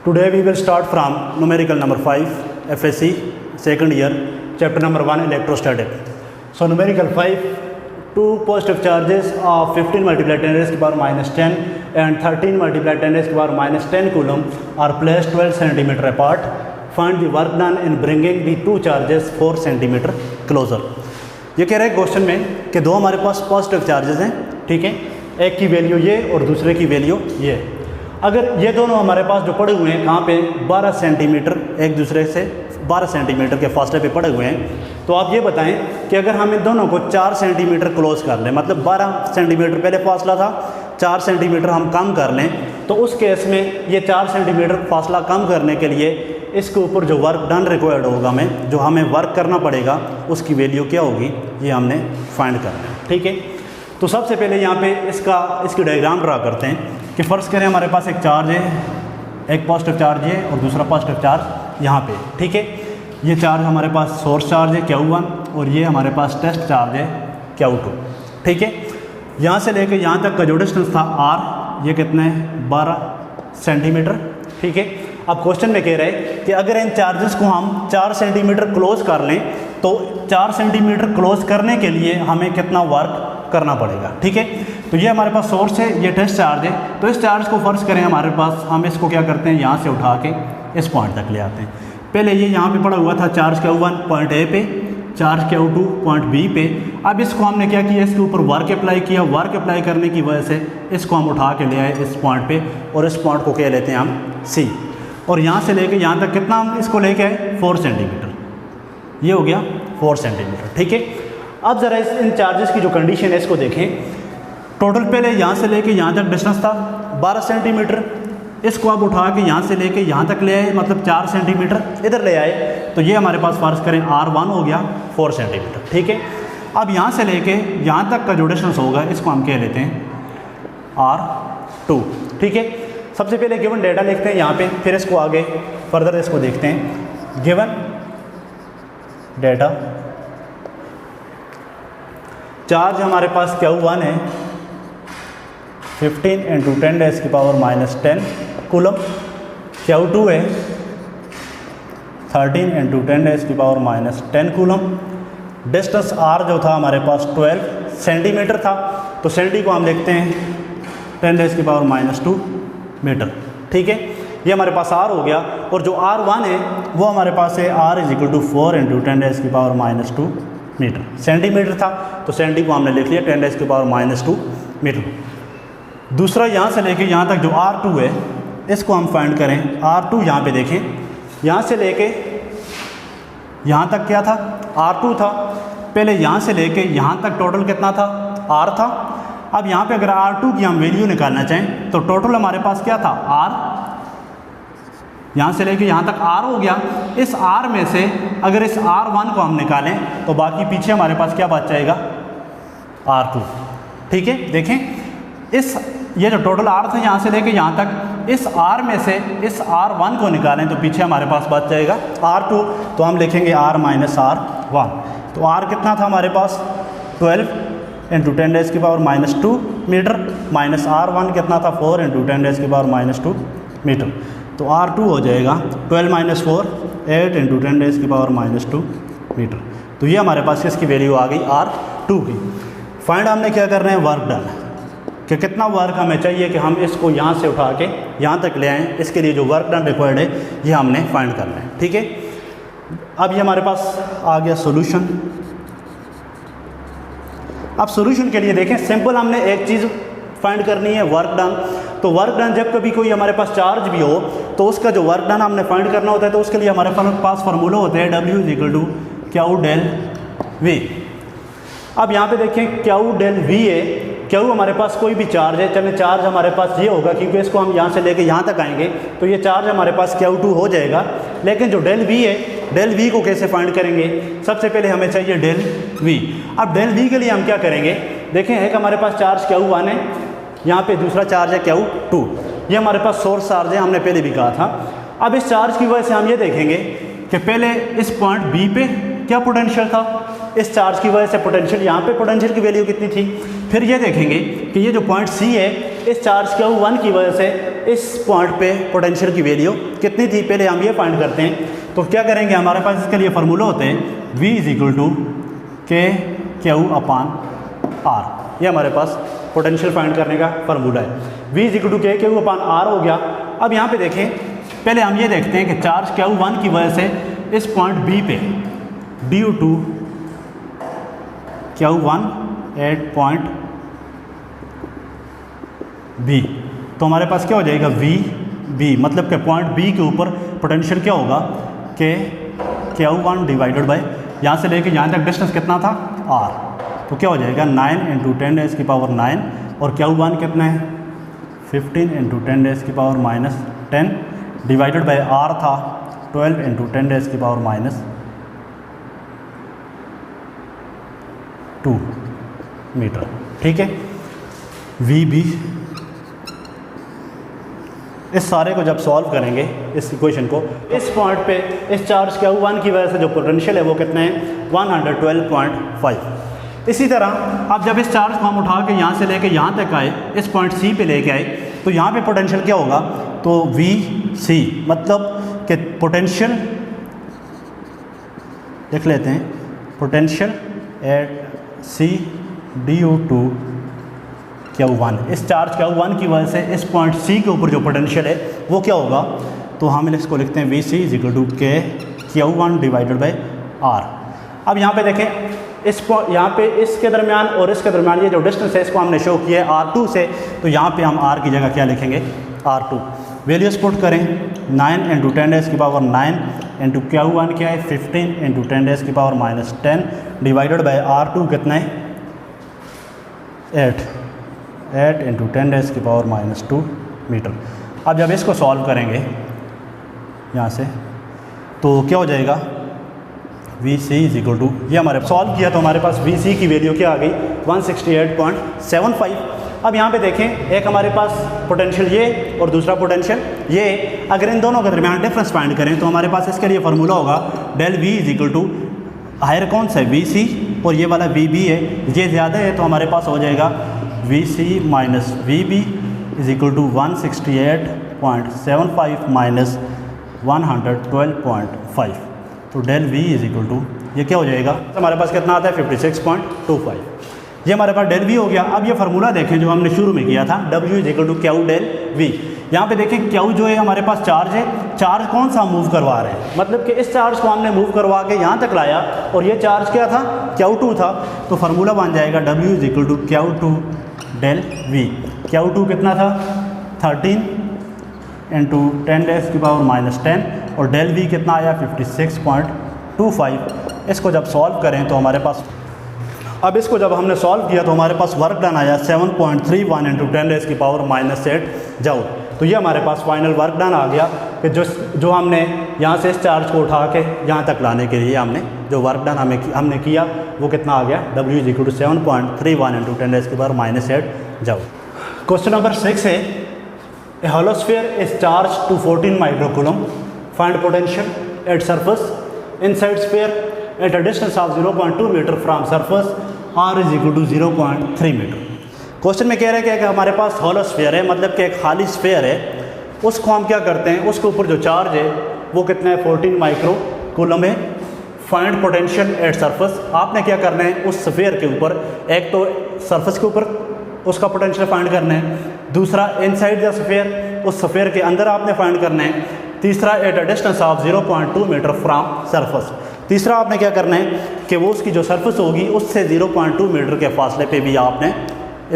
Today we will start from numerical number 5, FSC, second year, chapter number 1, electrostatic. So numerical 5, two positive charges of 15 multiplied 10 raised to the power minus 10 and 13 multiplied 10 raised to the power minus 10 coulomb are placed 12 centimeter apart. Find the work done in bringing the two charges 4 centimeter closer. ये कह रहे हैं question में कि दो हमारे पास positive charges हैं, ठीक है, एक की वैल्यू ये और दूसरे की वैल्यू ये। अगर ये दोनों हमारे पास जो पड़े हुए हैं कहाँ पे 12 सेंटीमीटर एक दूसरे से 12 सेंटीमीटर के फासले पे पड़े हुए हैं, तो आप ये बताएं कि अगर हम इन दोनों को 4 सेंटीमीटर क्लोज कर लें, मतलब 12 सेंटीमीटर पहले फासला था, 4 सेंटीमीटर हम कम कर लें, तो उस केस में ये 4 सेंटीमीटर फासला कम करने के लिए इसके ऊपर जो वर्क डन रिक्वायर्ड होगा जो हमें वर्क करना पड़ेगा उसकी वैल्यू क्या होगी, ये हमने फाइंड करना है, ठीक है। तो सबसे पहले यहाँ पे इसकी डायग्राम ड्रा करते हैं कि फ़र्ज़ करें हमारे पास एक चार्ज है, एक पॉजिटिव चार्ज है और दूसरा पॉजिटिव चार्ज यहाँ पे, ठीक है। ये चार्ज हमारे पास सोर्स चार्ज है Q1 और ये हमारे पास टेस्ट चार्ज है Q2, ठीक है। यहाँ से लेकर यहाँ तक का जो डिस्टेंस था R, ये कितना है 12 सेंटीमीटर, ठीक है। अब क्वेश्चन में कह रहे हैं कि अगर इन चार्जेस को हम 4 सेंटीमीटर क्लोज कर लें तो 4 सेंटीमीटर क्लोज करने के लिए हमें कितना वर्क करना पड़ेगा, ठीक है। तो ये हमारे पास सोर्स है, ये टेस्ट चार्ज है, तो इस चार्ज को फ़र्ज़ करें हमारे पास, हम इसको क्या करते हैं, यहाँ से उठा के इस पॉइंट तक ले आते हैं। पहले ये यहाँ पे पड़ा हुआ था चार्ज Q1 पॉइंट ए पे, चार्ज Q2 पॉइंट बी पे। अब इसको हमने क्या किया, इसके ऊपर वर्क अप्लाई किया, वर्क अप्लाई करने की वजह से इसको हम उठा के ले आए इस पॉइंट पे और इस पॉइंट को क्या लेते हैं हम C, और यहाँ से लेके यहाँ तक कितना हम इसको लेके आए 4 सेंटीमीटर, ये हो गया 4 सेंटीमीटर, ठीक है। अब ज़रा इन चार्जेस की जो कंडीशन है इसको देखें। टोटल पहले यहाँ से लेके यहाँ तक डिस्टेंस था 12 सेंटीमीटर, इसको आप उठा के यहाँ से लेके यहाँ तक ले आए, मतलब 4 सेंटीमीटर इधर ले आए, तो ये हमारे पास फ़र्ज़ करें R1 हो गया 4 सेंटीमीटर, ठीक है। अब यहाँ से लेके यहाँ तक का जो डिस्टेंस होगा इसको हम कह लेते हैं R2, ठीक है। सबसे पहले गिवन डेटा लिखते हैं यहाँ पे, फिर इसको आगे फर्दर इसको देखते हैं। गिवन डेटा, चार्ज हमारे पास Q1 है 15 × 10⁻⁻10 कूलम, Q2 है 13 × 10⁻⁻10 कूलम। डिस्टेंस R जो था हमारे पास 12 सेंटीमीटर था, तो सेंटी को हम लिखते हैं 10⁻⁻2 मीटर, ठीक है। ये हमारे पास R हो गया, और जो R1 है वो हमारे पास है R = 4 × 10⁻⁻2 मीटर। सेंटीमीटर था तो सेंटी को हमने लिख लिया 10⁻⁻2 मीटर। दूसरा यहाँ से लेके यहाँ तक जो R2 है इसको हम फाइंड करें। R2 यहाँ पे देखें, यहाँ से लेके यहाँ तक क्या था, R2 था। पहले यहाँ से लेके यहाँ तक टोटल कितना था, R था। अब यहाँ पे अगर R2 की हम वैल्यू निकालना चाहें तो टोटल हमारे पास क्या था, R, यहाँ से लेके यहाँ तक R हो गया। इस R में से अगर इस R1 को हम निकालें तो बाकी पीछे हमारे पास क्या बच जाएगा, R2, ठीक है। देखें ये जो टोटल R था यहाँ से लेके यहाँ तक, इस R में से इस R1 को निकालें तो पीछे हमारे पास बच जाएगा R2, तो हम लिखेंगे R - R1। तो R कितना था हमारे पास 12 × 10⁻⁻2 मीटर, माइनस R1 कितना था 4 × 10⁻⁻2 मीटर, तो R2 हो जाएगा 12 - 4 8 × 10⁻⁻2 मीटर। तो ये हमारे पास इसकी वैल्यू आ गई R2 की। फाइंड हमने क्या कर रहे हैं, वर्क डन, कि कितना वर्क हमें चाहिए कि हम इसको यहाँ से उठा के यहाँ तक ले आएँ। इसके लिए जो वर्क डन रिक्वायर्ड है ये हमने फाइंड करना है, ठीक है। अब ये हमारे पास आ गया सोल्यूशन। अब सॉल्यूशन के लिए देखें, सिंपल हमने एक चीज़ फाइंड करनी है, वर्क डन। तो वर्क डन जब कभी कोई हमारे पास चार्ज भी हो तो उसका जो वर्क डन हमने फाइंड करना होता है, तो उसके लिए हमारे पास फार्मूला होता है W = Q∇V। अब यहाँ पे देखें Q∇V है, Q हमारे पास कोई भी चार्ज है, चलें चार्ज हमारे पास ये होगा क्योंकि इसको हम यहाँ से लेके यहाँ तक आएंगे तो ये चार्ज हमारे पास Q2 हो जाएगा। लेकिन जो ∇V है, ∇V को कैसे फाइंड करेंगे, सबसे पहले हमें चाहिए ∇V। अब ∇V के लिए हम क्या करेंगे, देखें एक हमारे पास चार्ज Q1 है, यहाँ पे दूसरा चार्ज है Q2, ये हमारे पास सोर्स चार्ज है, हमने पहले भी कहा था। अब इस चार्ज की वजह से हम ये देखेंगे कि पहले इस पॉइंट B पे क्या पोटेंशियल था, इस चार्ज की वजह से पोटेंशियल, यहाँ पे पोटेंशियल की वैल्यू कितनी थी। फिर ये देखेंगे कि ये जो पॉइंट C है इस चार्ज Q1 की वजह से इस पॉइंट पे पोटेंशियल की वैल्यू कितनी थी, पहले हम ये फाइंड करते हैं। तो क्या करेंगे, हमारे पास इसके लिए फार्मूला होते हैं V = KQ/R। ये हमारे पास पोटेंशियल फाइंड करने का फार्मूला है। V = KQ/R हो गया। अब यहाँ पे देखें, पहले हम ये देखते हैं कि चार्ज Q1 की वजह से इस पॉइंट B पे due to Q1 at point B, तो हमारे पास क्या हो जाएगा VB, मतलब कि पॉइंट B के ऊपर पोटेंशियल क्या होगा कि Q1 डिवाइडेड बाय यहाँ से लेके यहाँ तक डिस्टेंस कितना था R, तो क्या हो जाएगा 9 × 10⁻⁹ और Q1 कितना है 15 × 10⁻⁻10 डिवाइडेड बाय R था 12 × 10⁻², मीटर। ठीक है, VB, इस सारे को जब सॉल्व करेंगे इस इक्वेशन को, इस पॉइंट पे इस चार्ज Q1 की वजह से जो पोटेंशियल है वो कितने हैं 112.5। इसी तरह अब जब इस चार्ज को हम उठा के यहाँ से लेके यहाँ तक आए, इस पॉइंट C पे लेके आए, तो यहाँ पे पोटेंशियल क्या होगा, तो VC, मतलब कि पोटेंशियल देख लेते हैं, potential at C due to Q1, इस चार्ज Q1 की वजह से इस पॉइंट C के ऊपर जो पोटेंशियल है वो क्या होगा, तो हम इसको लिखते हैं VC = KQ1 divided by R। अब यहाँ पे देखें, यहाँ पे इसके दरमियान और इसके दरमियान ये जो डिस्टेंस है इसको हमने शो किया है R2 से, तो यहाँ पे हम R की जगह क्या लिखेंगे R2। वैल्यूज पुट करें, 9 × 10⁻⁹ इंटू Q1 क्या है 15 × 10⁻⁻10 डिवाइडेड बाय R2 कितना है 8 × 10⁻⁻2 मीटर। अब जब इसको सॉल्व करेंगे यहाँ से, तो क्या हो जाएगा VC = ये हमारे सॉल्व किया तो हमारे पास VC की वैल्यू क्या आ गई 168.75। अब यहाँ पे देखें, एक हमारे पास पोटेंशियल ये और दूसरा पोटेंशियल ये, अगर इन दोनों के दरमियान डिफरेंस फाइंड करें तो हमारे पास इसके लिए फार्मूला होगा del V = हायर कौन सा है VC और ये वाला VB है, ये ज़्यादा है तो हमारे पास हो जाएगा VC - VB = 168.75 - 112.5, तो del V = ये क्या हो जाएगा, हमारे पास कितना आता है 56.25। ये हमारे पास del V हो गया। अब ये फार्मूला देखें जो हमने शुरू में किया था, W = Q del V। यहाँ पे देखें Q जो है हमारे पास चार्ज है, चार्ज कौन सा मूव करवा रहे हैं, मतलब कि इस चार्ज को हमने मूव करवा के यहाँ तक लाया और ये चार्ज क्या था Q2 था, तो फार्मूला बन जाएगा W = Q2 del V। Q2 कितना था 13 × 10⁻⁻10 और del V कितना आया 56.25। इसको जब सॉल्व करें तो हमारे पास, अब इसको जब हमने सॉल्व किया तो हमारे पास वर्क डन आया 7.31 × 10⁻⁻8 जूल। तो ये हमारे पास फाइनल वर्क डन आ गया कि जो हमने यहाँ से इस चार्ज को उठा के यहाँ तक लाने के लिए हमने जो वर्क डन हमने किया वो कितना आ गया, W = 7.31 × 10⁻⁸ जूल। क्वेश्चन नंबर 6 है, ए hollow sphere is charged to 14 microcoulomb. Find potential at surface inside sphere at a distance of 0.2 meter from surface, R is equal to 0.3 metre. Question में कह रहे हैं कि हमारे पास hollow sphere है, मतलब कि एक खाली स्फीयर है, उसको हम क्या करते हैं, उसके ऊपर जो चार्ज है वो कितना है 14 माइक्रोकूलम है। फाइंड पोटेंशियल एट सरफेस, आपने क्या करना है उस स्फीयर के ऊपर, एक तो सरफेस के ऊपर उसका पोटेंशियल फाइंड करना है, दूसरा इनसाइड द स्फीयर, उस स्फीयर के अंदर आपने फाइंड करना है, तीसरा at a distance of 0.2 metre from surface. तीसरा आपने क्या करना है कि वो उसकी जो सरफेस होगी उससे 0.2 मीटर के फासले पे भी आपने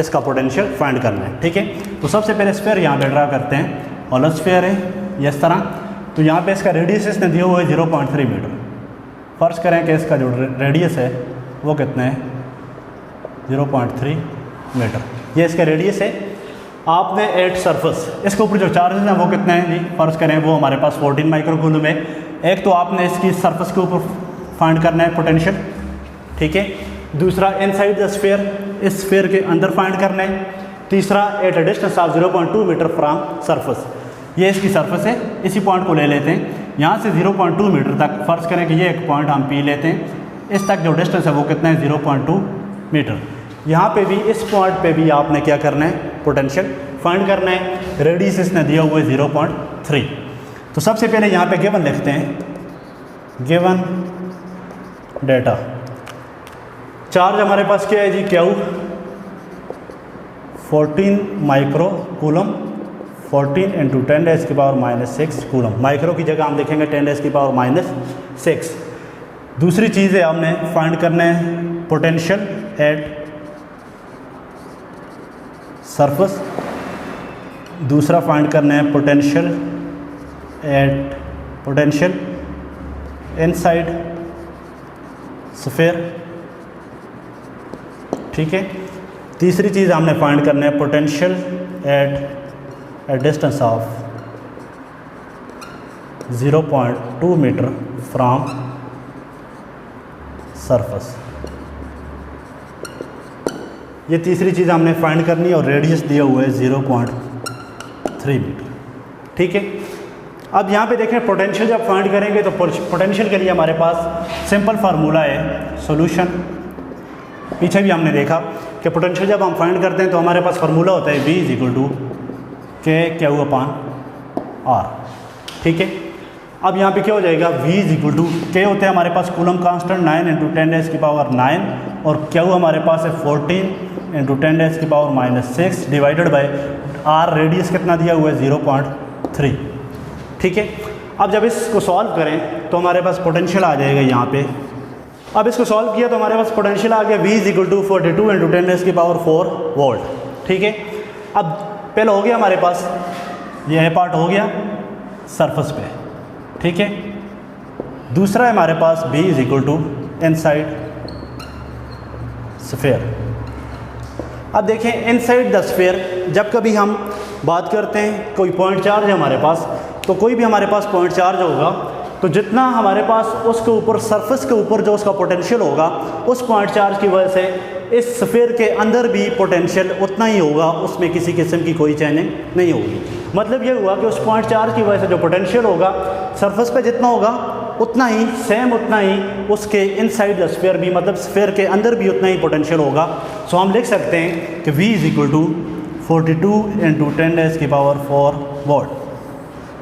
इसका पोटेंशियल फाइंड करना है। ठीक है, तो सबसे पहले स्फीयर यहाँ पे ड्रा करते हैं, होलो स्फीयर है ये इस तरह, तो यहाँ पे इसका रेडियस इसने दिया हुआ है 0.3 मीटर। फर्ज करें कि इसका जो रेडियस है वो कितना है 0.3 मीटर, ये इसका रेडियस है। आपने एट सरफेस, इसके ऊपर जो चार्जेस हैं वो कितने हैं जी, फर्ज करें वो हमारे पास 14 माइक्रोकूलम है। एक तो आपने इसकी सरफेस के ऊपर फाइंड करना है पोटेंशियल, ठीक है, दूसरा इनसाइड द स्फीयर, इस स्फीयर के अंदर फाइंड करना है, तीसरा at a distance of 0.2 metre from surface, ये इसकी सरफेस है। इसी पॉइंट को ले लेते हैं, यहाँ से 0.2 मीटर तक, फर्ज करें कि ये एक पॉइंट हम पी लेते हैं, इस तक जो डिस्टेंस है वो कितना है 0.2 मीटर। यहाँ पे भी इस पॉइंट पे भी आपने क्या करना है, पोटेंशियल फाइंड करना है। रेडियस इसने दिया हुआ है 0.3। तो सबसे पहले यहाँ पे गिवन लिखते हैं, गिवन डेटा। चार्ज हमारे पास क्या है जी, q 14 micro coulomb, 14 × 10⁻⁻⁶ coulomb. Micro की जगह हम लिखेंगे 10⁻⁻⁶। दूसरी चीज़ है हमने फाइंड करना है पोटेंशियल एट सरफेस। दूसरा फाइंड करना है पोटेंशियल इनसाइड स्फीयर, ठीक है। तीसरी चीज़ हमने फाइंड करना है potential at a distance of 0.2 metre from surface. ये तीसरी चीज़ हमने फाइंड करनी है और रेडियस दिया हुआ है 0.3 मीटर, ठीक है। अब यहाँ पे देखें पोटेंशियल जब फाइंड करेंगे तो पोटेंशियल के लिए हमारे पास सिंपल फार्मूला है सॉल्यूशन। पीछे भी हमने देखा कि पोटेंशियल जब हम फाइंड करते हैं तो हमारे पास फार्मूला होता है V = KQ/R, ठीक है। अब यहाँ पे क्या हो जाएगा, V = K होता है हमारे पास कूलम कांस्टेंट 9 × 10⁻⁹ और Q हमारे पास है 14 × 10⁻⁻⁶ डिवाइडेड बाय R। रेडियस कितना दिया हुआ है 0.3, ठीक है। अब जब इसको सॉल्व करें तो हमारे पास पोटेंशियल आ जाएगा यहाँ पे। अब इसको सॉल्व किया तो हमारे पास पोटेंशियल आ गया V = 42 × 10⁴ वोल्ट, ठीक है। अब पहले हो गया हमारे पास, ये पार्ट हो गया सरफेस पे, ठीक है। दूसरा है हमारे पास B = इनसाइड स्फीयर। अब देखें इनसाइड द स्फीयर, जब कभी हम बात करते हैं कोई पॉइंट चार्ज है हमारे पास, तो कोई भी हमारे पास पॉइंट चार्ज होगा तो जितना हमारे पास उसके ऊपर सरफेस के ऊपर जो उसका पोटेंशियल होगा, उस पॉइंट चार्ज की वजह से इस स्फीयर के अंदर भी पोटेंशियल उतना ही होगा, उसमें किसी किस्म की कोई चेंजिंग नहीं होगी। मतलब ये हुआ कि उस पॉइंट चार्ज की वजह से जो पोटेंशियल होगा सरफेस पे जितना होगा उतना ही सेम, उतना ही उसके इनसाइड द स्फीयर भी, मतलब स्फीयर के अंदर भी उतना ही पोटेंशियल होगा। सो हम लिख सकते हैं कि V = 42 × 10⁴ वोल्ट।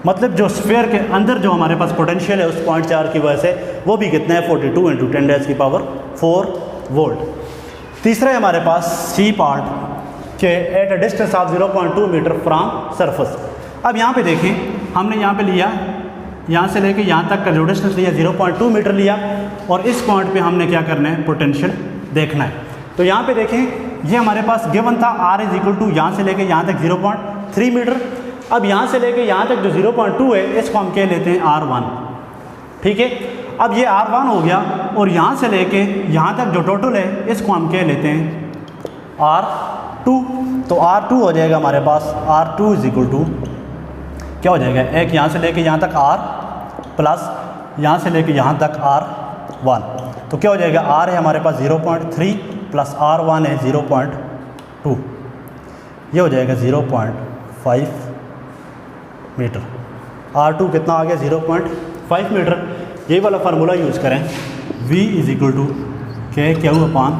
मतलब जो स्फीयर के अंदर जो हमारे पास पोटेंशियल है उस पॉइंट चार्ज की वजह से वो भी कितना है 42 × 10⁴ वोल्ट। तीसरा है हमारे पास C पार्ट के at a distance of 0.2 metre from surface. अब यहाँ पे देखें, हमने यहाँ पे लिया, यहाँ से लेके यहाँ तक का जो डिस्टेंस लिया 0.2 मीटर लिया और इस पॉइंट पे हमने क्या करना है, पोटेंशियल देखना है। तो यहाँ पे देखें, ये हमारे पास गिवन था R = यहाँ से लेके यहाँ तक 0.3 मीटर। अब यहाँ से लेके यहाँ तक जो 0.2 है इसको हम कह लेते हैं R1, ठीक है। अब ये R1 हो गया और यहाँ से लेके यहाँ तक जो टोटल है इसको हम कह लेते हैं R2। तो R2 हो जाएगा हमारे पास, R2 = क्या हो जाएगा, एक यहाँ से लेके यहाँ तक R प्लस यहाँ से लेके यहाँ तक R1। तो क्या हो जाएगा, R है हमारे पास 0.3 प्लस R1 है 0.2, ये हो जाएगा 0.5 मीटर। R2 कितना आ गया, 0.5 मीटर। यही वाला फार्मूला यूज़ करें, V = KQ/R।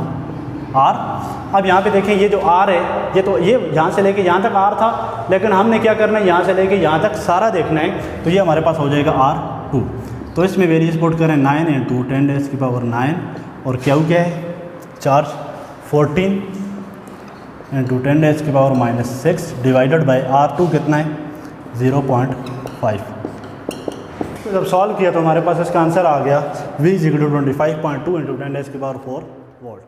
अब यहाँ पे देखें, ये जो R है ये तो ये यहाँ से लेके यहाँ तक R था, लेकिन हमने क्या करना है, यहाँ से लेके यहाँ तक सारा देखना है। तो ये हमारे पास हो जाएगा R2। तो इसमें वेरिएस पुट करें 9 × 10⁻⁹ और Q क्या है, चार्ज 14 × 10⁻⁶ डिवाइडेड बाय R2 कितना है, 0.5। तो जब सॉल्व किया तो हमारे पास इसका आंसर आ गया V = 25.2 × 10⁴ वोल्ट।